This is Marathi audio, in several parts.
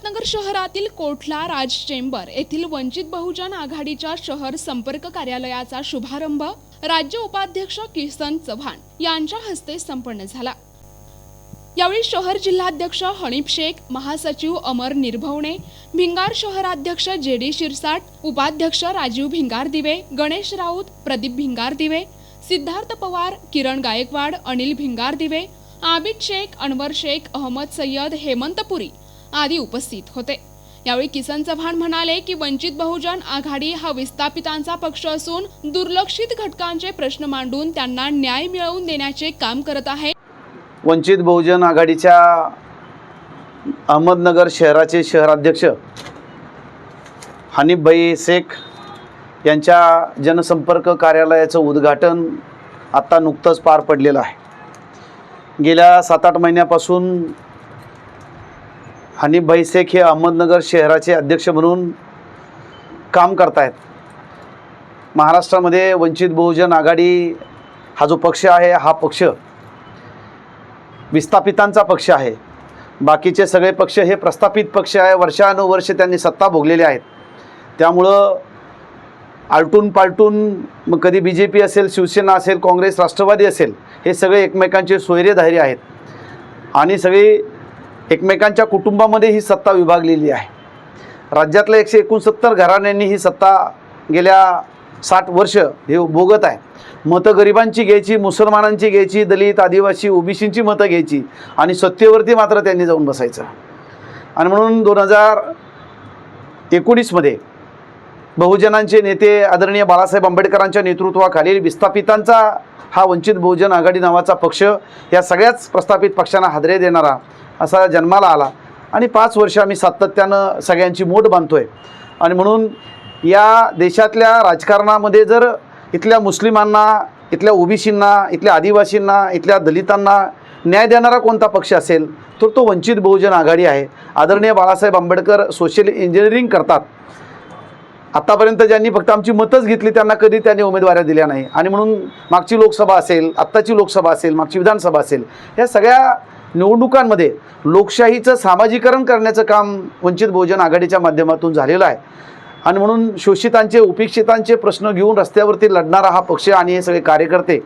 अहमदनगर शहरातील कोठला राज चेंबर येथील वंचित बहुजन आघाडीच्या शहर संपर्क कार्यालयाचा शुभारंभ राज्य उपाध्यक्ष किसन चव्हाण यांच्या हस्ते संपन्न झाला। यावेळी शहर जिल्हाध्यक्ष हनीफ शेख, महासचिव अमर निर्भवणे, भिंगार शहराध्यक्ष जेडी शिरसाट, उपाध्यक्ष राजीव भिंगार दिवे, गणेश राऊत, प्रदीप भिंगार दिवे, सिद्धार्थ पवार, किरण गायकवाड, अनिल भिंगार दिवे, आबिद शेख, अनवर शेख, अहमद सय्यद, हेमंत पुरी आदी उपस्थित होते। यावेळी किसन चव्हाण म्हणाले की वंचित बहुजन आघाडी हा विस्थापितांचा पक्ष असून दुर्लक्षित घटकांचे प्रश्न मांडून त्यांना न्याय मिळवून देण्याचे काम करत आहे। वंचित बहुजन आघाडीच्या अहमदनगर शहराचे शहराध्यक्ष हनीफ भाई शेख यांच्या जनसंपर्क कार्यालयाचं उद्घाटन आता नुकतंच पार पडलेलं आहे। गेल्या 7-8 महिन्यापासून हनीफ भाई शेख हे अहमदनगर शहराचे अध्यक्ष म्हणून काम करतायत। महाराष्ट्रामध्ये वंचित बहुजन आघाडी हा जो पक्ष आहे हा पक्ष विस्थापितांचा पक्ष आहे। बाकीचे सगळे पक्ष हे प्रस्थापित पक्ष आहे। वर्षानुवर्षे त्यांनी सत्ता भोगलेली आहेत। त्यामुळं आलटून पालटून मग कधी BJP असेल, शिवसेना असेल, काँग्रेस, राष्ट्रवादी असेल, हे सगळे एकमेकांचे सोयरेधारी आहेत आणि सगळे एकमेकांच्या कुटुंबामध्ये ही सत्ता विभागलेली आहे। राज्यातल्या 169 घराण्यांनी ही सत्ता गेल्या 60 वर्ष हे भोगत आहे। मतं गरिबांची घ्यायची, मुसलमानांची घ्यायची, दलित, आदिवासी, ओबीसींची मतं घ्यायची आणि सत्तेवरती मात्र त्यांनी जाऊन बसायचं। आणि म्हणून 2019 मध्ये बहुजनांचे नेते आदरणीय बाळासाहेब आंबेडकरांच्या नेतृत्वाखाली विस्थापितांचा हा वंचित बहुजन आघाडी नावाचा पक्ष या सगळ्याच प्रस्थापित पक्षांना हादरे देणारा असा जन्माला आला आणि 5 वर्ष आम्ही सातत्यानं सगळ्यांची मोठ बांधतोय। आणि म्हणून या देशातल्या राजकारणामध्ये जर इथल्या मुस्लिमांना, इथल्या ओबीसींना, इथल्या आदिवासींना, इथल्या दलितांना न्याय देणारा कोणता पक्ष असेल तर तो वंचित बहुजन आघाडी आहे। आदरणीय बाळासाहेब आंबेडकर सोशल इंजिनिअरिंग करतात। आत्तापर्यंत ज्यांनी फक्त आमची मतच घेतली त्यांना कधी त्यांनी उमेदवाऱ्या दिल्या नाही। आणि म्हणून मागची लोकसभा असेल, आत्ताची लोकसभा असेल, मागची विधानसभा असेल, या सगळ्या निवडणुकांमध्ये लोकशाहीचं सामाजिकरण करण्याचं काम वंचित बहुजन आघाडीच्या माध्यमातून झालेलं आहे। आणि म्हणून शोषितांचे, उपेक्षितांचे प्रश्न घेऊन रस्त्यावरती लढणारा हा पक्ष आणि हे सगळे कार्यकर्ते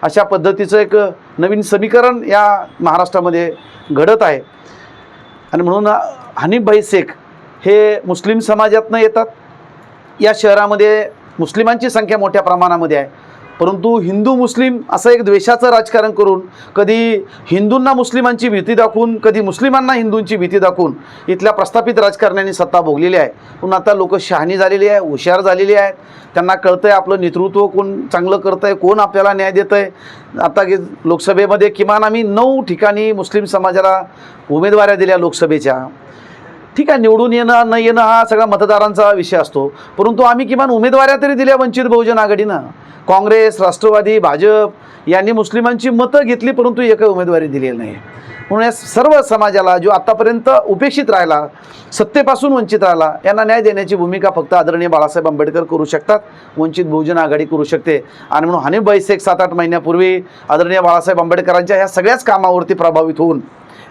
अशा पद्धतीचं एक नवीन समीकरण या महाराष्ट्रामध्ये घडत आहे। आणि म्हणून हनीफ भाई शेख हे मुस्लिम समाजातनं येतात। या शहरामध्ये मुस्लिमांची संख्या मोठ्या प्रमाणामध्ये आहे, परंतु हिंदू मुस्लिम असं एक द्वेषाचं राजकारण करून कधी हिंदूंना मुस्लिमांची भीती दाखवून, कधी मुस्लिमांना हिंदूंची भीती दाखवून इथल्या प्रस्थापित राजकारण्यांनी सत्ता भोगलेली आहे। पण आता लोक शहाणी झालेली आहे, हुशार झालेली आहेत। त्यांना कळतं आहे आपलं नेतृत्व कोण चांगलं करतं आहे, कोण आपल्याला न्याय देतं आहे। आता लोकसभेमध्ये किमान आम्ही 9 ठिकाणी मुस्लिम समाजाला उमेदवाऱ्या दिल्या लोकसभेच्या। ठीक आहे, निवडून येणं न येणं हा सगळा मतदारांचा विषय असतो, परंतु आम्ही किमान उमेदवाऱ्या तरी दिल्या वंचित बहुजन आघाडीनं। काँग्रेस, राष्ट्रवादी, भाजप यांनी मुस्लिमांची मतं घेतली, परंतु एकही उमेदवारी दिलेली नाही। म्हणून या सर्व समाजाला जो आत्तापर्यंत उपेक्षित राहिला, सत्तेपासून वंचित राहिला, यांना न्याय देण्याची भूमिका फक्त आदरणीय बाळासाहेब आंबेडकर करू शकतात, वंचित बहुजन आघाडी करू शकते। आणि म्हणून हनीफ भाई शेख 7-8 महिन्यापूर्वी आदरणीय बाळासाहेब आंबेडकरांच्या ह्या सगळ्याच कामावरती प्रभावित होऊन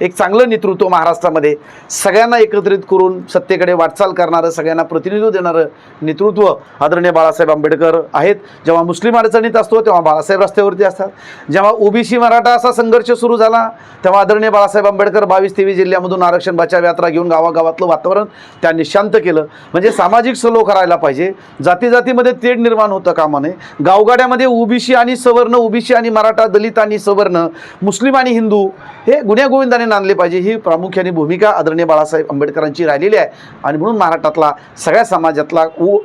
एक चांगलं नेतृत्व महाराष्ट्रामध्ये सगळ्यांना एकत्रित करून सत्तेकडे वाटचाल करणारं, सगळ्यांना प्रतिनिधित्व देणारं नेतृत्व आदरणीय बाळासाहेब आंबेडकर आहेत। जेव्हा मुस्लिम अडचणीत असतो तेव्हा बाळासाहेब रस्त्यावरती असतात। जेव्हा ओबीसी मराठा असा संघर्ष सुरू झाला तेव्हा आदरणीय बाळासाहेब आंबेडकर 22-23 जिल्ह्यामधून आरक्षण बचाव यात्रा घेऊन गावागावातलं वातावरण त्यांनी शांत केलं। म्हणजे सामाजिक सलोखा राहायला पाहिजे, जातीजातीमध्ये तेढ निर्माण होतं कामा नये। गावगाड्यामध्ये ओबीसी आणि सवर्ण, ओबीसी आणि मराठा, दलित आणि सवर्ण, मुस्लिम आणि हिंदू हे गुण्यागोविंदाने आणले पाहिजे, ही प्रामुख्याने भूमिका आदरणीय बाळासाहेब आंबेडकरांची राहिलेली आहे। आणि म्हणून महाराष्ट्रातला सगळ्या समाजातला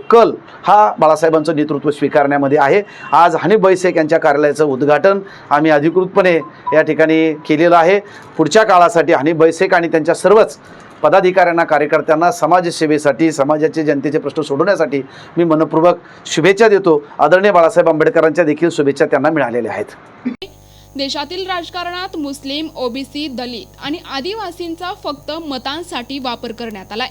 कल हा बाळासाहेबांचं नेतृत्व स्वीकारण्यामध्ये आहे। आज हनीफ भाई शेख यांच्या कार्यालयाचं उद्घाटन आम्ही अधिकृतपणे या ठिकाणी केलेलं आहे। पुढच्या काळासाठी हनीफ भाई शेख आणि त्यांच्या सर्वच पदाधिकाऱ्यांना, कार्यकर्त्यांना समाजसेवेसाठी, समाजाचे जनतेचे प्रश्न सोडवण्यासाठी मी मनपूर्वक शुभेच्छा देतो। आदरणीय बाळासाहेब आंबेडकरांच्या देखील शुभेच्छा त्यांना मिळालेल्या आहेत। देशातील राजकारणात मुस्लिम, ओबीसी, दलित आणि आदिवासींचा फक्त मतांसाठी वापर करण्यात आलाय।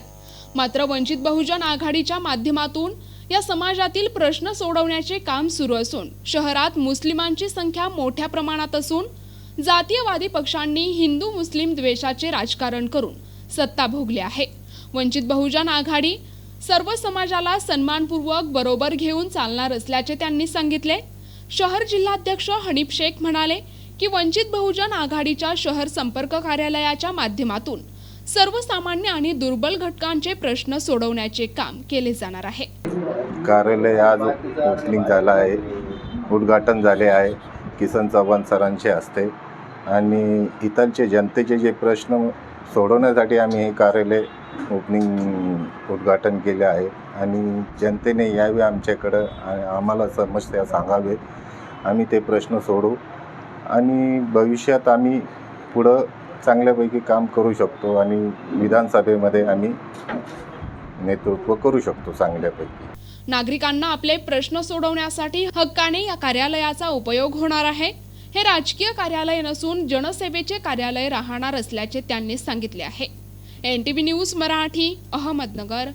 मात्र वंचित बहुजन आघाडीच्या माध्यमातून या समाजातील प्रश्न सोडवण्याचे काम सुरू असून शहरात मुस्लिमांची संख्या मोठ्या प्रमाणात असून जातीयवादी पक्षांनी हिंदू मुस्लिम द्वेषाचे राजकारण करून सत्ता भोगली आहे। वंचित बहुजन आघाडी सर्व समाजाला सन्मानपूर्वक बरोबर घेऊन चालणार असल्याचे त्यांनी सांगितले। शहर जिल्हाध्यक्ष हनीफ शेख म्हणाले की वंचित बहुजन आघाडीच्या शहर संपर्क कार्यालयाच्या माध्यमातून सर्वसामान्य आणि दुर्बल घटकांचे प्रश्न सोडवण्याचे काम केले जाणार आहे। कार्यालय आज ओपनिंग झालं आहे, उद्घाटन झाले आहे किसन चव्हाण सरांचे हस्ते आणि इथलचे जनतेचे जे प्रश्न सोडवण्यासाठी आम्ही हे कार्यालय उद्घाटन केले आहे आणि जनतेने यावे आमच्याकडं आम्हाला समस्या सांगावे, आम्ही ते प्रश्न सोडवू आणि भविष्यात आम्ही पुढं चांगल्यापैकी काम करू शकतो आणि विधानसभेमध्ये आम्ही नेतृत्व करू शकतो चांगल्यापैकी। नागरिकांना आपले प्रश्न सोडवण्यासाठी हक्काने या कार्यालयाचा उपयोग होणार आहे। हे राजकीय कार्यालय नसून जनसेवेचे कार्यालय राहणार असल्याचे त्यांनी सांगितले आहे। NTV news Marathi, Ahmednagar.